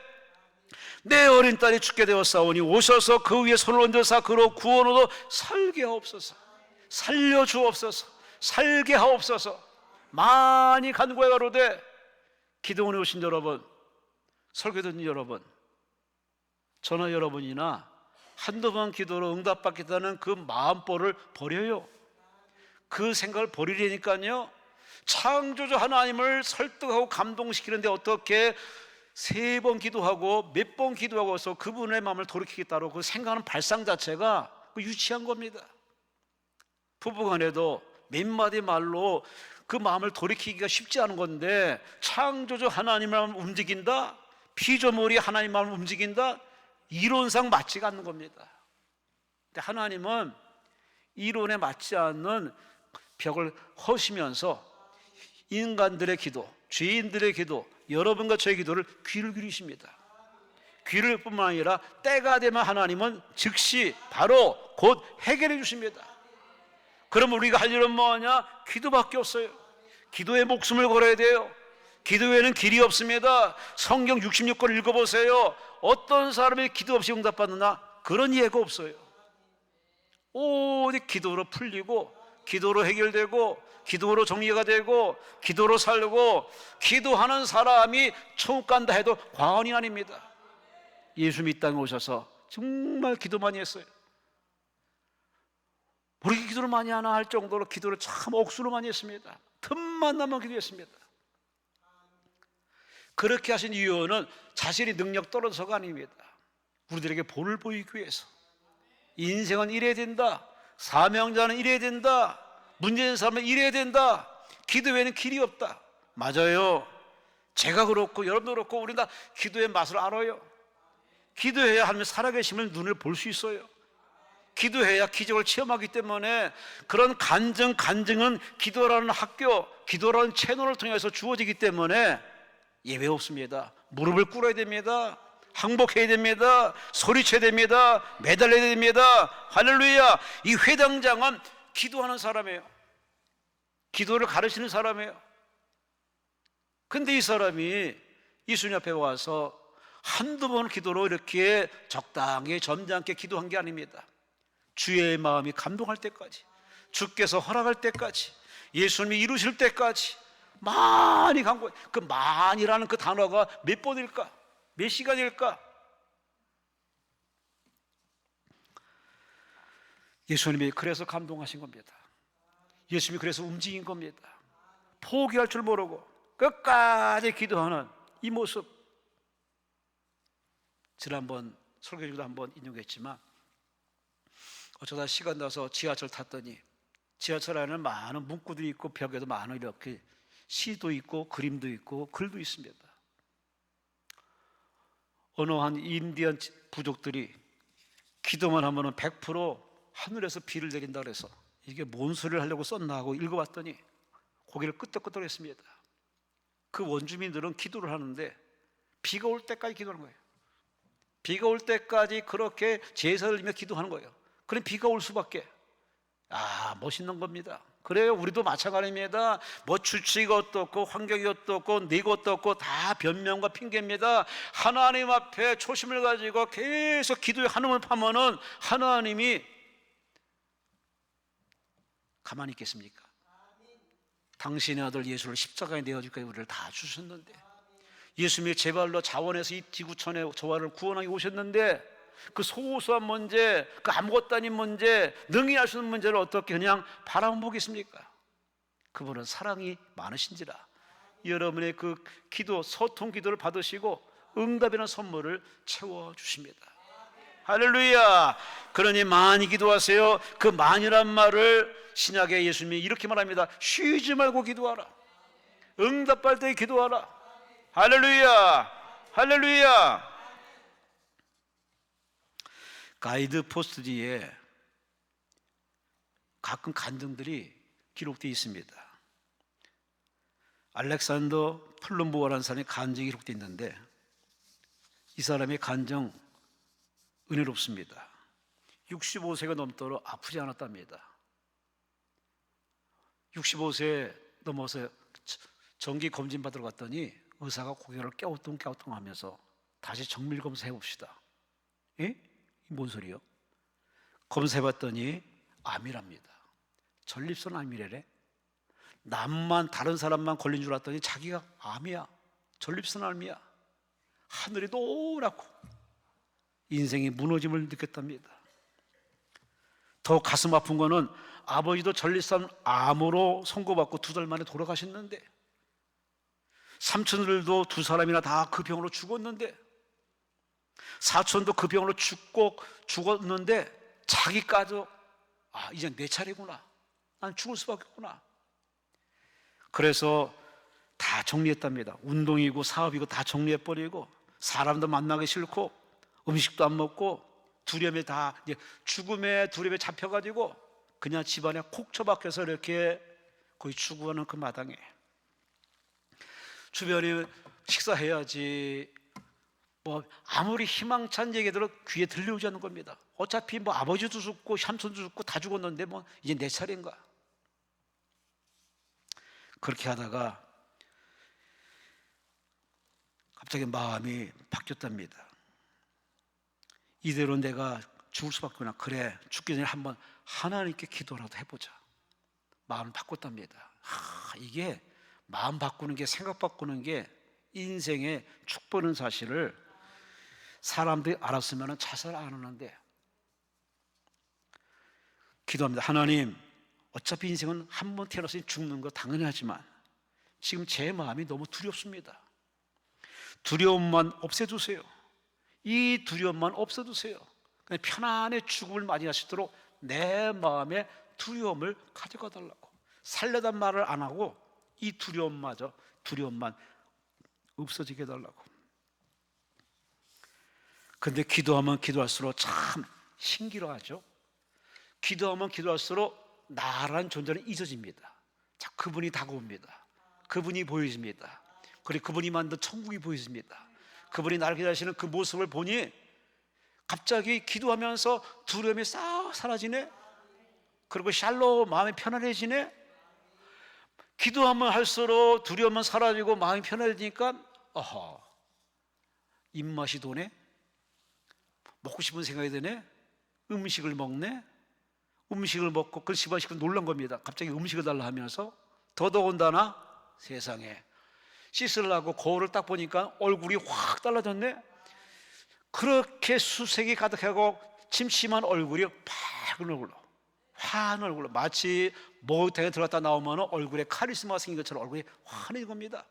내 어린 딸이 죽게 되었사오니 오셔서 그 위에 손을 얹어서 그로 구원으로 살게 하옵소서. 살려주옵소서. 살게 하옵소서. 많이 간구하여 가로되. 기도원에 오신 여러분, 설교 듣는 여러분, 저나 여러분이나 한두 번 기도로 응답받겠다는 그 마음벌을 버려요. 그 생각을 버리려니까요, 창조주 하나님을 설득하고 감동시키는데 어떻게 세 번 기도하고 몇 번 기도하고 해서 그분의 마음을 돌이키겠다고 그 생각하는 발상 자체가 유치한 겁니다. 부부간에도 몇 마디 말로 그 마음을 돌이키기가 쉽지 않은 건데 창조주 하나님의 마음을 움직인다? 피조물이 하나님의 마음을 움직인다? 이론상 맞지가 않는 겁니다. 근데 하나님은 이론에 맞지 않는 벽을 허시면서 인간들의 기도, 죄인들의 기도, 여러분과 저의 기도를 귀를 기울이십니다. 귀를 뿐만 아니라 때가 되면 하나님은 즉시 바로 곧 해결해 주십니다. 그럼 우리가 할 일은 뭐냐? 기도밖에 없어요. 기도에 목숨을 걸어야 돼요. 기도 외에는 길이 없습니다. 성경 66권 읽어보세요. 어떤 사람이 기도 없이 응답받느냐? 그런 예가 없어요. 오직 기도로 풀리고, 기도로 해결되고, 기도로 정리가 되고, 기도로 살고, 기도하는 사람이 천국 간다 해도 과언이 아닙니다. 예수님이 이 땅에 오셔서 정말 기도 많이 했어요. 우리 기도를 많이 하나 할 정도로 기도를 참 억수로 많이 했습니다. 틈만 나면 기도했습니다. 그렇게 하신 이유는 자신이 능력 떨어져서가 아닙니다. 우리들에게 본을 보이기 위해서. 인생은 이래야 된다. 사명자는 이래야 된다. 문제된 사람은 이래야 된다. 기도 외에는 길이 없다. 맞아요. 제가 그렇고 여러분도 그렇고 우리 다 기도의 맛을 알아요. 기도해야 하나님의 살아계심을 눈을 볼 수 있어요. 기도해야 기적을 체험하기 때문에 그런 간증은 기도라는 학교, 기도라는 채널을 통해서 주어지기 때문에 예외 없습니다. 무릎을 꿇어야 됩니다. 항복해야 됩니다. 소리쳐야 됩니다. 매달려야 됩니다. 할렐루야. 이 회당장은 기도하는 사람이에요. 기도를 가르치는 사람이에요. 근데 이 사람이 예수님 앞에 와서 한두 번 기도로 이렇게 적당히 점잖게 기도한 게 아닙니다. 주의 마음이 감동할 때까지, 주께서 허락할 때까지, 예수님이 이루실 때까지 많이 간구. 그 많이라는 그 단어가 몇 번일까? 몇 시간일까? 예수님이 그래서 감동하신 겁니다. 예수님이 그래서 움직인 겁니다. 포기할 줄 모르고 끝까지 기도하는 이 모습. 지난번 설교 중에도 한번 인용했지만 어쩌다 시간 나서 지하철 탔더니 지하철 안에는 많은 문구들이 있고 벽에도 많은 이렇게 시도 있고 그림도 있고 글도 있습니다. 어느 한 인디언 부족들이 기도만 하면 100% 하늘에서 비를 내린다 그래서 이게 뭔 소리를 하려고 썼나 하고 읽어봤더니 고개를 끄덕끄덕 했습니다. 그 원주민들은 기도를 하는데 비가 올 때까지 기도하는 거예요. 비가 올 때까지 그렇게 제사를 지며 기도하는 거예요. 그럼 비가 올 수밖에. 멋있는 겁니다. 그래요. 우리도 마찬가지입니다. 뭐 주치가 어떻고 환경이 어떻고 네가 어떻고 다 변명과 핑계입니다. 하나님 앞에 초심을 가지고 계속 기도에 한음을 파면은 하나님이 가만히 있겠습니까? 당신의 아들 예수를 십자가에 내어줄까지 우리를 다 주셨는데, 예수님이 제 발로 자원해서 이 지구촌에 저와를 구원하기 오셨는데 그 소소한 문제, 그 아무것도 아닌 문제, 능히 할 수 있는 문제를 어떻게 그냥 바라보겠습니까? 그분은 사랑이 많으신지라 여러분의 그 기도, 소통 기도를 받으시고 응답이라는 선물을 채워주십니다. 할렐루야. 그러니 많이 기도하세요. 그 많이란 말을 신약의 예수님이 이렇게 말합니다. 쉬지 말고 기도하라. 응답받을 때 기도하라. 할렐루야. 할렐루야. 가이드 포스트 뒤에 가끔 간증들이 기록되어 있습니다. 알렉산더 플룸보어라는 사람의 간증이 기록되어 있는데 이 사람의 간증 은혜롭습니다. 65세가 넘도록 아프지 않았답니다. 65세 넘어서 정기 검진 받으러 갔더니 의사가 고개를 깨우뚱깨우뚱 하면서 다시 정밀 검사해 봅시다. 예? 뭔 소리요? 검사해봤더니 암이랍니다. 전립선 암이래래. 남만 다른 사람만 걸린 줄 알았더니 자기가 암이야. 전립선 암이야. 하늘이 노랗고 인생이 무너짐을 느꼈답니다. 더 가슴 아픈 거는 아버지도 전립선 암으로 선고받고 2달 만에 돌아가셨는데 삼촌들도 2사람이나 다 그 병으로 죽었는데 사촌도 그 병으로 죽었는데 자기까지 이제 내 차례구나. 난 죽을 수밖에 없구나. 그래서 다 정리했답니다. 운동이고 사업이고 다 정리해버리고 사람도 만나기 싫고 음식도 안 먹고 두려움에 다 이제 죽음의 두려움에 잡혀가지고 그냥 집안에 콕 처박혀서 이렇게 거의 죽어가는 그 마당에 주변에 식사해야지, 뭐 아무리 희망찬 얘기들은 귀에 들려오지 않는 겁니다. 어차피 뭐 아버지도 죽고 삼촌도 죽고 다 죽었는데 뭐 이제 내 차례인가. 그렇게 하다가 갑자기 마음이 바뀌었답니다. 이대로 내가 죽을 수밖에 없나. 그래, 죽기 전에 한번 하나님께 기도라도 해보자. 마음을 바꿨답니다. 이게 마음 바꾸는 게, 생각 바꾸는 게 인생의 축복인 사실을 사람들이 알았으면 자살 안 하는데, 기도합니다. 하나님, 어차피 인생은 한 번 태어나서 죽는 거 당연히 하지만 지금 제 마음이 너무 두렵습니다. 두려움만 없애주세요. 이 두려움만 없애주세요. 그냥 편안히 죽음을 맞이하시도록 내 마음에 두려움을 가져가 달라고. 살려단 말을 안 하고 이 두려움만 없어지게 해달라고. 근데 기도하면 기도할수록 참 신기하죠. 기도하면 기도할수록 나라는 존재는 잊어집니다. 자, 그분이 다가옵니다. 그분이 보여집니다. 그리고 그분이 만든 천국이 보여집니다. 그분이 나를 기다리시는 그 모습을 보니 갑자기 기도하면서 두려움이 싹 사라지네. 그리고 샬롬, 마음이 편안해지네. 기도하면 할수록 두려움은 사라지고 마음이 편안해지니까 입맛이 도네. 먹고 싶은 생각이 드네. 음식을 먹네. 음식을 먹고 그 집안 식구 놀란 겁니다. 갑자기 음식을 달라 하면서. 더더군다나 세상에 씻으려고 거울을 딱 보니까 얼굴이 확 달라졌네. 그렇게 수색이 가득하고 침침한 얼굴이 밝은 얼굴로, 환한 얼굴로, 마치 목욕탕에 들어갔다 나오면 얼굴에 카리스마가 생긴 것처럼 얼굴이 환해진 겁니다.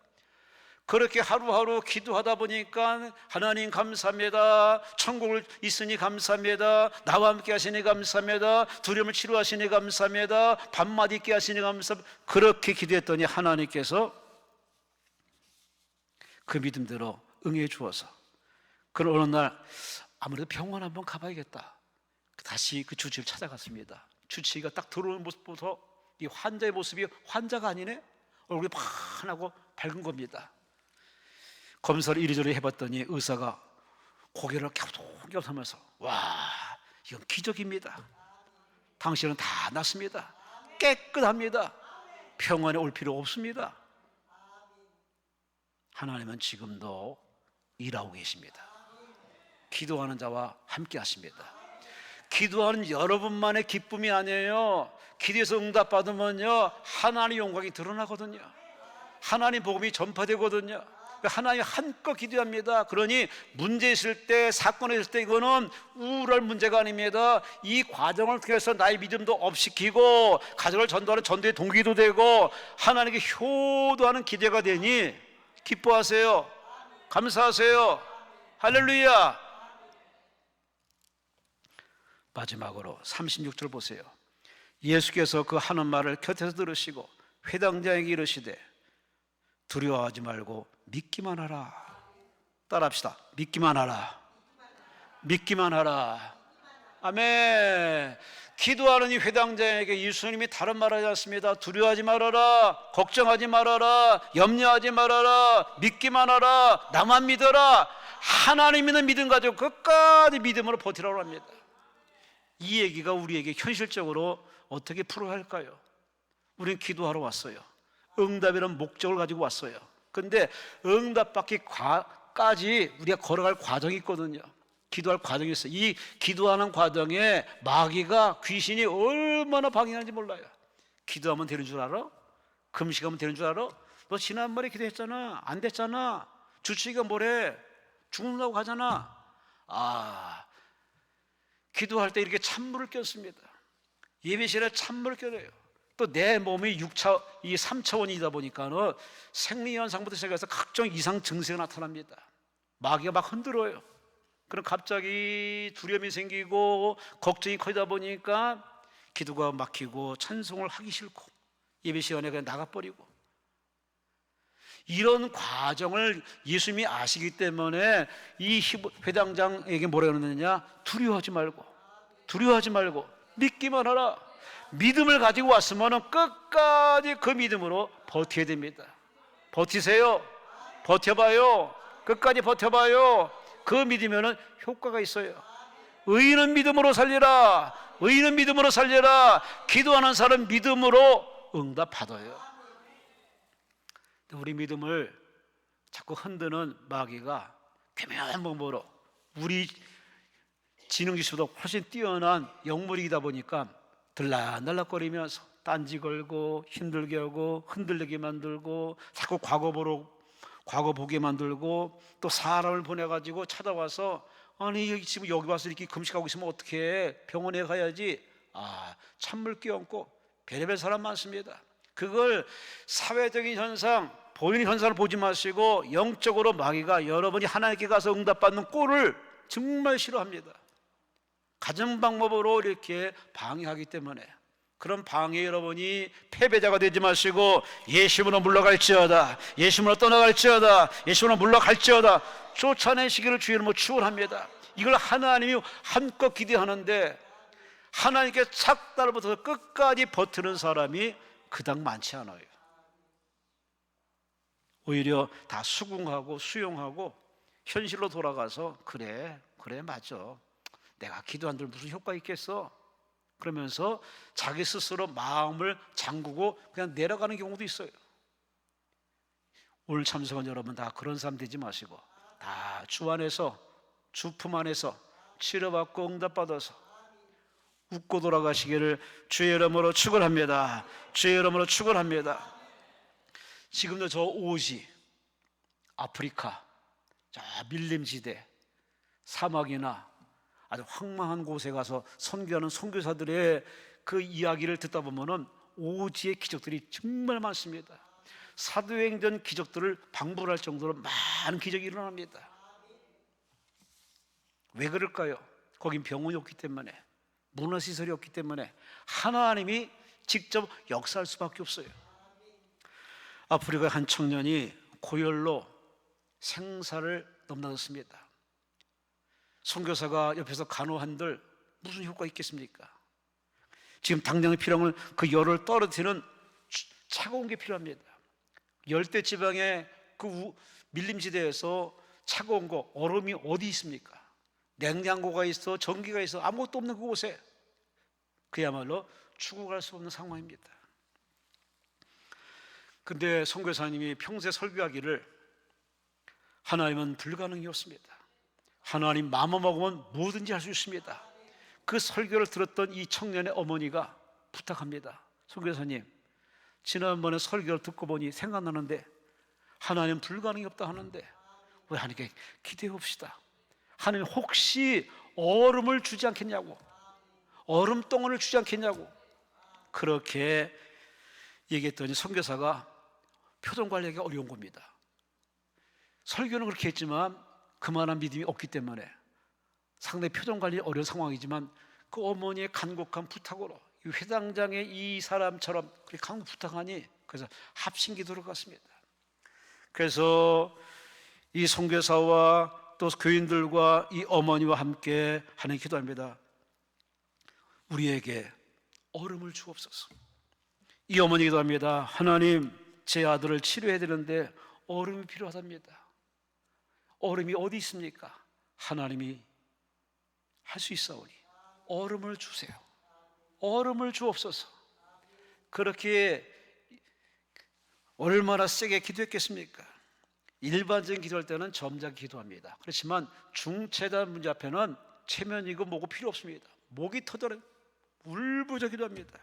그렇게 하루하루 기도하다 보니까 하나님 감사합니다. 천국을 있으니 감사합니다. 나와 함께 하시니 감사합니다. 두려움을 치료하시니 감사합니다. 밤낮 있게 하시니 감사합니다. 그렇게 기도했더니 하나님께서 그 믿음대로 응해 주어서, 그런 어느 날 아무래도 병원 한번 가봐야겠다. 다시 그 주치의를 찾아갔습니다. 주치의가 딱 들어오는 모습부터 이 환자의 모습이 환자가 아니네. 얼굴이 환하고 밝은 겁니다. 검사를 이리저리 해봤더니 의사가 고개를 갸우뚱갸우뚱하면서 와, 이건 기적입니다. 당신은 다 낫습니다. 깨끗합니다. 병원에 올 필요 없습니다. 하나님은 지금도 일하고 계십니다. 기도하는 자와 함께 하십니다. 기도하는 여러분만의 기쁨이 아니에요. 기도해서 응답받으면요, 하나님의 영광이 드러나거든요. 하나님 복음이 전파되거든요. 하나님 한껏 기도합니다. 그러니 문제 있을 때, 사건이 있을 때 이거는 우울할 문제가 아닙니다. 이 과정을 통해서 나의 믿음도 업시키고 가정을 전도하는 전도의 동기도 되고 하나님께 효도하는 기대가 되니 기뻐하세요. 감사하세요. 할렐루야. 마지막으로 36절 보세요. 예수께서 그 하는 말을 곁에서 들으시고 회당장에게 이르시되 두려워하지 말고 믿기만 하라. 따라합시다. 믿기만 하라. 믿기만 하라. 아멘. 기도하는 이 회당장에게 예수님이 다른 말 하지 않습니다. 두려워하지 말아라. 걱정하지 말아라. 염려하지 말아라. 믿기만 하라. 나만 믿어라. 하나님 믿는 믿음 가지고 끝까지 믿음으로 버티라고 합니다. 이 얘기가 우리에게 현실적으로 어떻게 풀어야 할까요? 우리는 기도하러 왔어요. 응답이라는 목적을 가지고 왔어요. 그런데 응답받기까지 우리가 걸어갈 과정이 있거든요. 기도할 과정이 있어요. 이 기도하는 과정에 마귀가, 귀신이 얼마나 방해하는지 몰라요. 기도하면 되는 줄 알아? 금식하면 되는 줄 알아? 너 지난번에 기도했잖아. 안 됐잖아. 주치의가 뭐래? 죽는다고 하잖아. 기도할 때 이렇게 찬물을 꼈습니다. 예배 시간에 찬물을 껴요. 또 내 몸이 6차, 이 3차원이다 보니까는 생리현상부터 시작해서 각종 이상 증세가 나타납니다. 마귀가 막 흔들어요. 그럼 갑자기 두려움이 생기고 걱정이 커지다 보니까 기도가 막히고 찬송을 하기 싫고 예배 시간에 그냥 나가버리고, 이런 과정을 예수님이 아시기 때문에 이 회당장에게 뭐라 그러느냐? 두려워하지 말고 믿기만 하라. 믿음을 가지고 왔으면 끝까지 그 믿음으로 버텨야 됩니다. 버티세요. 버텨봐요. 끝까지 버텨봐요. 그 믿으면 효과가 있어요. 의인은 믿음으로 살리라. 의인은 믿음으로 살리라. 기도하는 사람 믿음으로 응답 받아요. 우리 믿음을 자꾸 흔드는 마귀가 교묘한 방법으로 우리 지능지수보다 훨씬 뛰어난 영물이다 보니까 들락날락거리면서 딴지 걸고 힘들게 하고 흔들리게 만들고 자꾸 과거 보게 만들고 또 사람을 보내가지고 찾아와서 아니 지금 여기 와서 이렇게 금식하고 있으면 어떻게 병원에 가야지. 찬물 끼얹고 별의별 사람 많습니다. 그걸 사회적인 현상, 보이는 현상을 보지 마시고 영적으로 마귀가 여러분이 하나님께 가서 응답받는 꼴을 정말 싫어합니다. 가정 방법으로 이렇게 방해하기 때문에 그런 방해 여러분이 패배자가 되지 마시고 예수님으로 물러갈지어다, 예수님으로 떠나갈지어다, 예수님으로 물러갈지어다 쫓아내시기를 주의 이름으로 축원합니다. 이걸 하나님이 한껏 기대하는데 하나님께 착 달라붙어서 끝까지 버티는 사람이 그닥 많지 않아요. 오히려 다 수긍하고 수용하고 현실로 돌아가서 그래 맞아, 내가 기도한들 무슨 효과 있겠어, 그러면서 자기 스스로 마음을 잠그고 그냥 내려가는 경우도 있어요. 오늘 참석한 여러분 다 그런 사람 되지 마시고 다 주 안에서, 주 품 안에서 치료받고 응답받아서 웃고 돌아가시기를 주의 이름으로 축원합니다. 주의 이름으로 축원합니다. 지금도 저 오지, 아프리카, 저 밀림지대, 사막이나 아주 황망한 곳에 가서 선교하는 선교사들의 그 이야기를 듣다 보면은 오지의 기적들이 정말 많습니다. 사도행전 기적들을 방불할 정도로 많은 기적이 일어납니다. 왜 그럴까요? 거긴 병원이 없기 때문에, 문화시설이 없기 때문에 하나님이 직접 역사할 수밖에 없어요. 아프리카 한 청년이 고열로 생사를 넘나졌습니다. 선교사가 옆에서 간호한들 무슨 효과 있겠습니까? 지금 당장 필요한 그 열을 떨어뜨리는 차가운 게 필요합니다. 열대 지방의 그 밀림지대에서 차가운 거, 얼음이 어디 있습니까? 냉장고가 있어, 전기가 있어, 아무것도 없는 그곳에 그야말로 죽어갈 수 없는 상황입니다. 근데 선교사님이 평소에 설교하기를 하나님은 불가능이 없습니다. 하나님 마음만 먹으면 뭐든지 할 수 있습니다. 그 설교를 들었던 이 청년의 어머니가 부탁합니다. 선교사님, 지난번에 설교를 듣고 보니 생각나는데 하나님 불가능이 없다 하는데 우리 하나님께 기대해 봅시다. 하나님 혹시 얼음을 주지 않겠냐고, 얼음덩어리를 주지 않겠냐고 그렇게 얘기했더니 선교사가 표정 관리하기가 어려운 겁니다. 설교는 그렇게 했지만 그만한 믿음이 없기 때문에 상당히 표정 관리 어려운 상황이지만 그 어머니의 간곡한 부탁으로 이 회당장의 이 사람처럼 그렇게 간곡 부탁하니 그래서 합심 기도를 갔습니다. 그래서 이 선교사와 또 교인들과 이 어머니와 함께 하는 기도합니다. 우리에게 얼음을 주옵소서. 이 어머니 기도합니다. 하나님, 제 아들을 치료해야 되는데 얼음이 필요하답니다. 얼음이 어디 있습니까? 하나님이 할 수 있사오니 얼음을 주세요. 얼음을 주옵소서. 그렇게 얼마나 세게 기도했겠습니까? 일반적인 기도할 때는 점잖게 기도합니다. 그렇지만 중체단 문제 앞에는 체면이고 뭐고 필요 없습니다. 목이 터져라 울부짖어 기도합니다.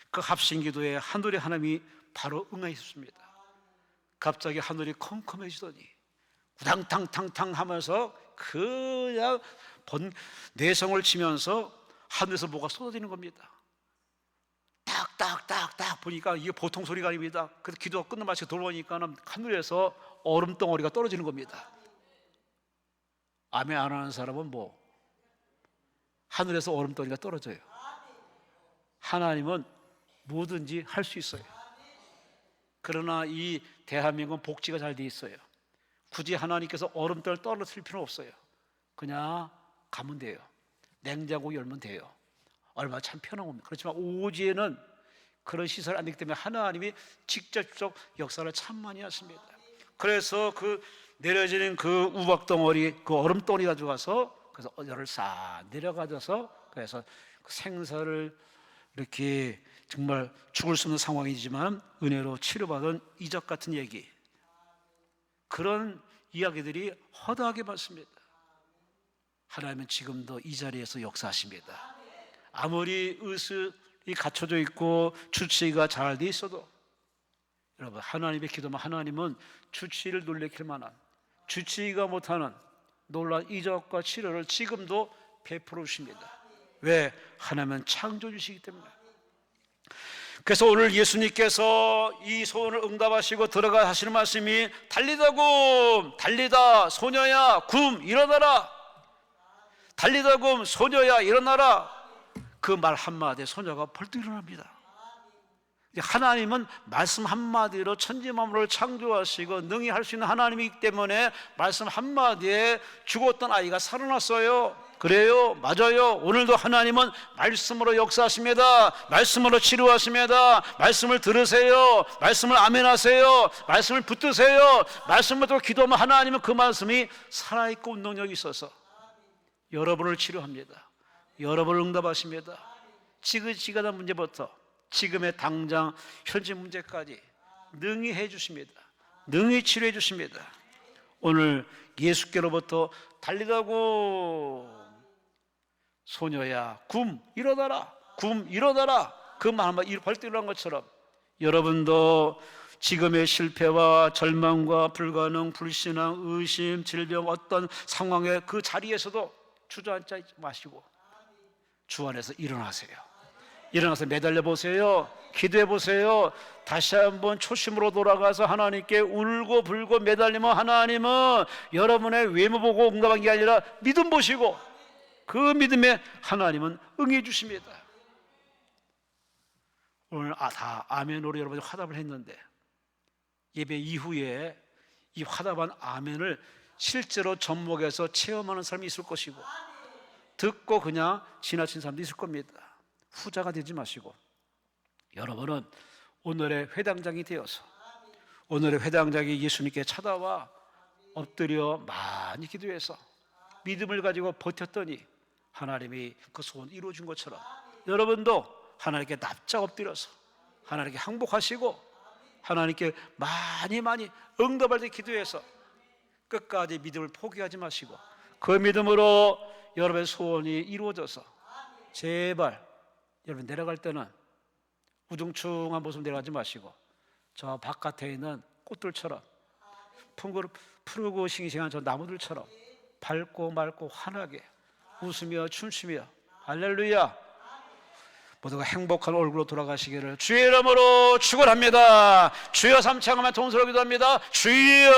그 합심 기도에 하늘의 하나님이 바로 응하셨습니다. 갑자기 하늘이 컴컴해지더니 우당탕탕탕 하면서 그냥 내성을 치면서 하늘에서 뭐가 쏟아지는 겁니다. 딱딱딱딱 보니까 이게 보통 소리가 아닙니다. 그래서 기도가 끝나마치고 돌아오니까 하늘에서 얼음덩어리가 떨어지는 겁니다. 아멘 안 하는 사람은 뭐 하늘에서 얼음덩어리가 떨어져요. 하나님은 뭐든지 할 수 있어요. 그러나 이 대한민국은 복지가 잘 돼 있어요. 굳이 하나님께서 얼음덩어리를 떨어뜨릴 필요는 없어요. 그냥 가면 돼요. 냉장고 열면 돼요. 얼마나 참 편한 겁니다. 그렇지만 오지에는 그런 시설이 안 되기 때문에 하나님이 직접적 역사를 참 많이 하십니다. 그래서 그 내려지는 그 우박 덩어리, 그 얼음 덩어리 가져가서 그래서 열을 싹 내려가져서 그래서 그 생사를 이렇게 정말 죽을 수 없는 상황이지만 은혜로 치료받은 이적 같은 얘기, 그런 이야기들이 허다하게 많습니다. 하나님은 지금도 이 자리에서 역사하십니다. 아무리 의술이 갖춰져 있고 주치의가 잘 돼 있어도 여러분, 하나님의 기도만, 하나님은 주치의를 놀래킬 만한, 주치의가 못하는 놀라운 이적과 치료를 지금도 베풀어 주십니다. 왜? 하나님은 창조주시기 때문에. 그래서 오늘 예수님께서 이 소원을 응답하시고 들어가 하시는 말씀이 달리다 굼, 달리다 소녀야 굼 일어나라, 달리다 굼 소녀야 일어나라. 그 말 한마디에 소녀가 벌떡 일어납니다. 하나님은 말씀 한마디로 천지만물을 창조하시고 능히 할 수 있는 하나님이기 때문에 말씀 한마디에 죽었던 아이가 살아났어요. 그래요? 맞아요. 오늘도 하나님은 말씀으로 역사하십니다. 말씀으로 치료하십니다. 말씀을 들으세요. 말씀을 아멘하세요. 말씀을 붙드세요. 말씀을 또 기도하면 하나님은 그 말씀이 살아있고 운동력이 있어서 여러분을 치료합니다. 여러분을 응답하십니다. 지긋지긋한 문제부터 지금의 당장 현재 문제까지 능히 해주십니다. 능히 치료해 주십니다. 오늘 예수께로부터 달리다 굼 소녀야 굼 일어나라, 굼 일어나라, 그 말 벌떡 일어난 것처럼 여러분도 지금의 실패와 절망과 불가능, 불신앙, 의심, 질병, 어떤 상황의 그 자리에서도 주저앉지 마시고 주 안에서 일어나세요. 일어나서 매달려 보세요. 기도해 보세요. 다시 한번 초심으로 돌아가서 하나님께 울고 불고 매달리면 하나님은 여러분의 외모 보고 응답한 게 아니라 믿음 보시고 그 믿음에 하나님은 응해 주십니다. 오늘 다 아멘으로 여러분이 화답을 했는데 예배 이후에 이 화답한 아멘을 실제로 접목해서 체험하는 사람이 있을 것이고 듣고 그냥 지나친 사람도 있을 겁니다. 후자가 되지 마시고 여러분은 오늘의 회당장이 되어서 오늘의 회당장이 예수님께 찾아와 엎드려 많이 기도해서 믿음을 가지고 버텼더니 하나님이 그 소원 이루어준 것처럼 여러분도 하나님께 납작 엎드려서 하나님께 항복하시고 하나님께 많이 응답할 때 기도해서 끝까지 믿음을 포기하지 마시고 그 믿음으로 여러분의 소원이 이루어져서 제발 여러분 내려갈 때는 우중충한 모습 내려가지 마시고 저 바깥에 있는 꽃들처럼 푸르고 싱싱한 저 나무들처럼 밝고 맑고 환하게 웃으며 춤추며 할렐루야 모두가 행복한 얼굴로 돌아가시기를 주의 이름으로 축원합니다. 주여 삼창하며 통성으로 기도합니다. 주여.